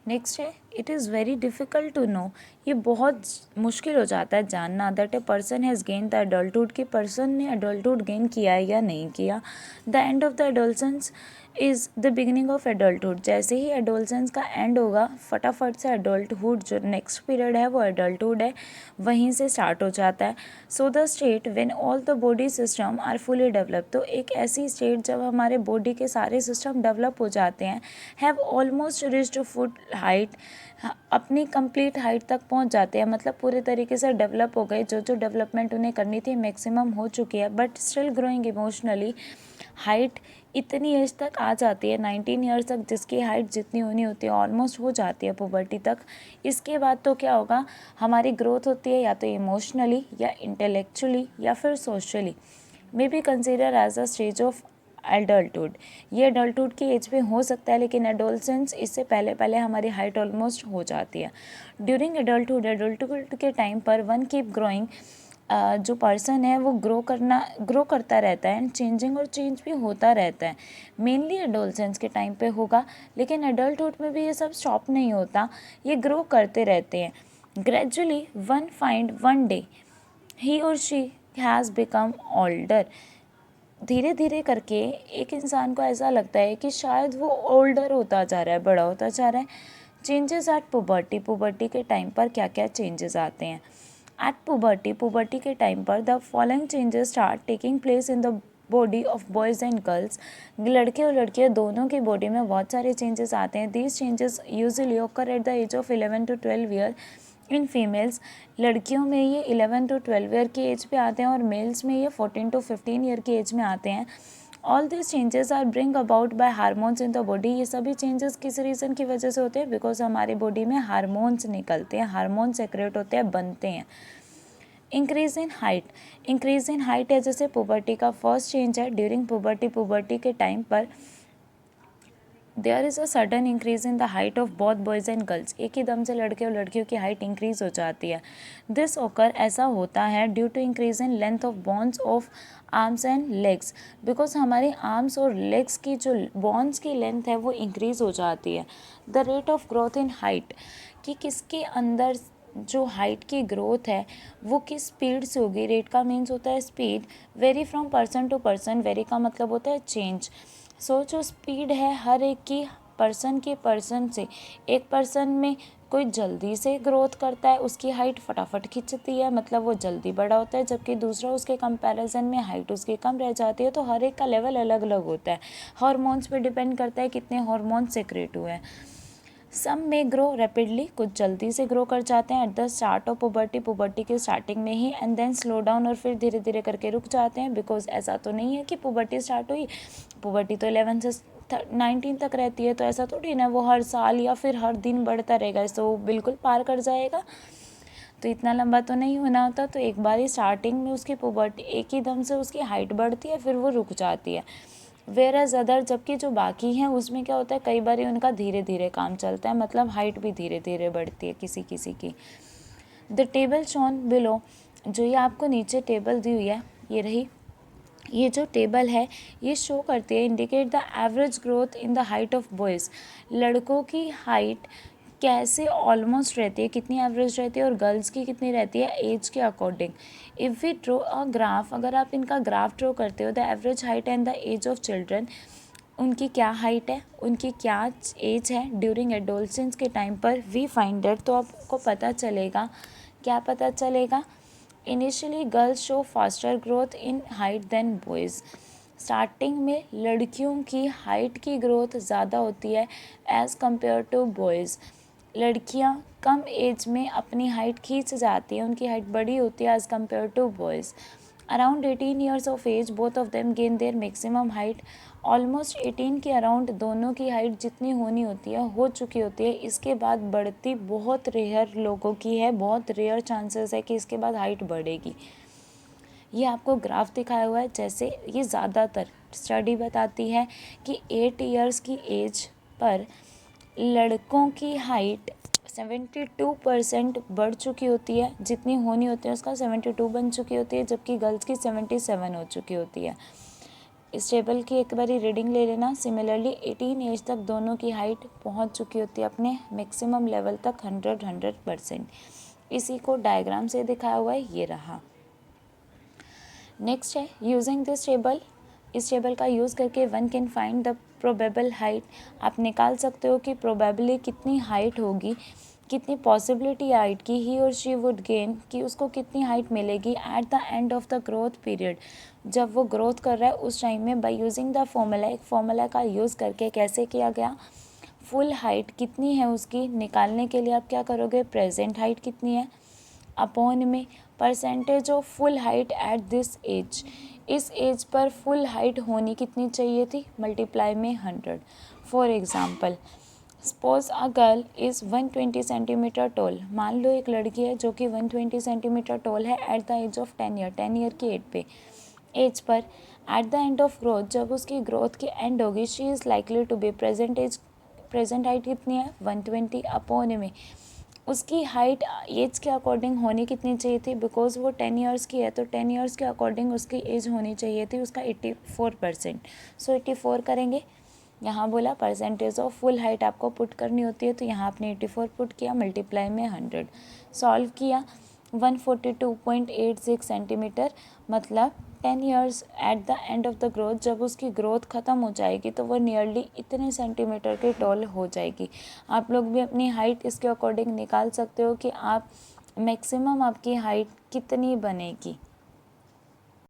Next है, it is very difficult to know, ये बहुत मुश्किल हो जाता है जानना that a person has gain the adulthood, कि पर्सन ने एडल्टहुड गेन किया है या नहीं किया। The end of the adolescence is the beginning of adulthood, जैसे ही एडोलसेंस का एंड होगा फटाफट से एडल्टहुड जो नेक्स्ट पीरियड है वो एडल्टहुड है, वहीं से स्टार्ट हो जाता है। So the state when all the body system are fully develop, तो एक ऐसी स्टेट जब हमारे बॉडी के सारे सिस्टम डेवलप हो जाते हैं, have almost reached full height, अपनी कंप्लीट हाइट तक पहुंच जाते हैं, मतलब पूरे तरीके से डेवलप हो गए, जो जो डेवलपमेंट उन्हें करनी थी मैक्सिमम हो चुकी है, but still growing emotionally. Height इतनी एज तक आ जाती है 19 ईयर्स तक, जिसकी हाइट जितनी होनी होती है ऑलमोस्ट हो जाती है पुबर्टी तक। इसके बाद तो क्या होगा, हमारी ग्रोथ होती है या तो इमोशनली या इंटेलेक्चुअली या फिर socially, may be consider as a stage of adulthood. ये एडल्टहुड की एज पे हो सकता है, लेकिन एडोलसेंस इससे पहले पहले हमारी हाइट ऑलमोस्ट हो जाती है। ड्यूरिंग एडल्टहुड के टाइम पर वन कीप ग्रोइंग, जो पर्सन है वो ग्रो करता रहता है एंड चेंजिंग, और चेंज भी होता रहता है। मेनली एडोलसेंस के टाइम पे होगा, लेकिन एडल्टहुड में भी ये सब स्टॉप नहीं होता, ये ग्रो करते रहते हैं। Gradually one find one day he और शी हैज़ बिकम ओल्डर, धीरे धीरे करके एक इंसान को ऐसा लगता है कि शायद वो ओल्डर होता जा रहा है, बड़ा होता जा रहा है। चेंजेस एट पुबर्टी, पुबर्टी के टाइम पर क्या क्या चेंजेस आते हैं। एट पुबर्टी, पुबर्टी के टाइम पर the following changes start taking place in the body of boys and girls, लड़के और लड़कियां दोनों की बॉडी में बहुत सारे चेंजेस आते हैं। These changes usually occur at the age of 11 to 12 year in females, लड़कियों में ये 11 to 12 ईयर की एज पे आते हैं और मेल्स में ये 14 to 15 ईयर की एज में आते हैं। All this changes are bring about by hormones in the body, ये सभी चेंजेस किस रीज़न की वजह से होते हैं, बिकॉज हमारी बॉडी में हार्मोन्स निकलते हैं, हार्मोन सेक्रेट होते हैं, बनते हैं। Increase in height, increase in height है जैसे पुबर्टी का फर्स्ट चेंज है। ड्यूरिंग पुबर्टी के टाइम पर there is a sudden increase in the height of both boys and girls, एक ही दम से लड़के और लड़कियों की हाइट इंक्रीज हो जाती है। दिस ओकर, ऐसा होता है due to increase in length of bones of arms and legs, because हमारे आर्म्स और लेग्स की जो बोन्स की लेंथ है वो इंक्रीज हो जाती है। The rate of growth in height, कि किसके अंदर जो हाइट की ग्रोथ है वो किस स्पीड से होगी। रेट का मीन्स होता है speed, vary from person to person, vary का मतलब होता है चेंज। सो जो स्पीड है हर एक की पर्सन के पर्सन से, एक पर्सन में कोई जल्दी से ग्रोथ करता है, उसकी हाइट फटाफट खिंचती है, मतलब वो जल्दी बड़ा होता है, जबकि दूसरा उसके कंपैरिजन में हाइट उसकी कम रह जाती है। तो हर एक का लेवल अलग अलग होता है, हार्मोन्स पे डिपेंड करता है कितने हार्मोन्स सेक्रेट हुए हैं। सम में ग्रो रैपिडली, कुछ जल्दी से ग्रो कर जाते हैं at the start of puberty, puberty के स्टार्टिंग में ही, एंड देन स्लो डाउन, और फिर धीरे धीरे करके रुक जाते हैं। बिकॉज ऐसा तो नहीं है कि पुबर्टी स्टार्ट हुई, पुबर्टी तो 11 से 19 तक रहती है, तो ऐसा थोड़ी ना वो हर साल या फिर हर दिन बढ़ता रहेगा, तो बिल्कुल पार कर जाएगा। तो इतना लंबा तो नहीं होना होता, तो एक बार ही स्टार्टिंग में उसकी पुबर्टी एक ही दम से उसकी हाइट बढ़ती है, फिर वो रुक जाती है। वेयर एज अदर, जबकि जो बाकी हैं उसमें क्या होता है, कई बार उनका धीरे धीरे काम चलता है, मतलब हाइट भी धीरे धीरे बढ़ती है किसी किसी की। द टेबल शोन बिलो, जो ये आपको नीचे टेबल दी हुई है, ये रही, ये जो टेबल है ये शो करती है, indicate the average growth in the height of boys, लड़कों की हाइट कैसे ऑलमोस्ट रहती है, कितनी एवरेज रहती है, और गर्ल्स की कितनी रहती है एज के according. If we draw a graph, अगर आप इनका ग्राफ ड्रॉ करते हो, the average height and the age of children, उनकी क्या हाइट है, उनकी क्या एज है ड्यूरिंग एडोलसेंस के टाइम पर, वी फाइंड दैट, तो आपको पता चलेगा, क्या पता चलेगा, initially girls show faster growth in height than boys, starting में लड़कियों की हाइट की ग्रोथ ज़्यादा होती है एज़ कम्पेयर टू बॉयज़, लड़कियां कम एज में अपनी हाइट खींच जाती हैं, उनकी हाइट बड़ी होती है as compare to boys. Around 18 years of age both of them gain their maximum height, almost 18 के अराउंड दोनों की हाइट जितनी होनी होती है हो चुकी होती है। इसके बाद बढ़ती बहुत रेयर लोगों की है, बहुत रेयर चांसेस है कि इसके बाद हाइट बढ़ेगी। ये आपको ग्राफ दिखाया हुआ है, जैसे ये ज़्यादातर स्टडी बताती है कि 8 ईयर्स की एज पर लड़कों की हाइट 72% बढ़ चुकी होती है, जितनी होनी होती है उसका 72 बन चुकी होती है, जबकि गर्ल्स की 77 हो चुकी होती है। इस टेबल की एक बारी रीडिंग ले लेना। सिमिलरली 18 एज तक दोनों की हाइट पहुंच चुकी होती है अपने मैक्सिमम लेवल तक 100%। इसी को डायग्राम से दिखाया हुआ है, ये रहा। नेक्स्ट है यूजिंग दिस टेबल। इस टेबल का यूज़ करके one can find the probable height. आप निकाल सकते हो कि प्रोबेबली कितनी हाइट होगी, कितनी पॉसिबिलिटी हाइट की ही और शी वुड गेन, कि उसको कितनी हाइट मिलेगी eight the end of the growth period, जब वो ग्रोथ कर रहा है उस टाइम में, बाय यूजिंग द फॉर्मूला। एक फॉर्मूला का यूज़ करके कैसे किया गया, फुल हाइट कितनी है उसकी निकालने के लिए आप क्या करोगे, प्रेजेंट हाइट कितनी है अपॉन में percentage of full height at this age. इस एज पर फुल हाइट होनी कितनी चाहिए थी, मल्टीप्लाई में 100। For example suppose a girl is 120 centimetre tall. मान लो एक लड़की है जो कि 120 सेंटीमीटर टॉल है at the age of 10 year, 10 year की एज पर at the end of growth, जब उसकी ग्रोथ की एंड होगी, she is likely to be present height कितनी है 120 अपॉन में उसकी हाइट एज के अकॉर्डिंग होनी कितनी चाहिए थी, बिकॉज वो 10 ईयर्स की है तो 10 ईयर्स के अकॉर्डिंग उसकी एज होनी चाहिए थी उसका 84%। सो 84 करेंगे। यहाँ बोला परसेंटेज ऑफ फुल हाइट आपको पुट करनी होती है, तो यहाँ आपने 84 पुट किया, मल्टीप्लाई में 100। सॉल्व किया 142.86 सेंटीमीटर, मतलब 10 years eight the end of the growth, जब उसकी ग्रोथ ख़त्म हो जाएगी तो वो नियरली इतने सेंटीमीटर की टॉल हो जाएगी। आप लोग भी अपनी हाइट इसके अकॉर्डिंग निकाल सकते हो कि आप मैक्सिमम आपकी हाइट कितनी बनेगी।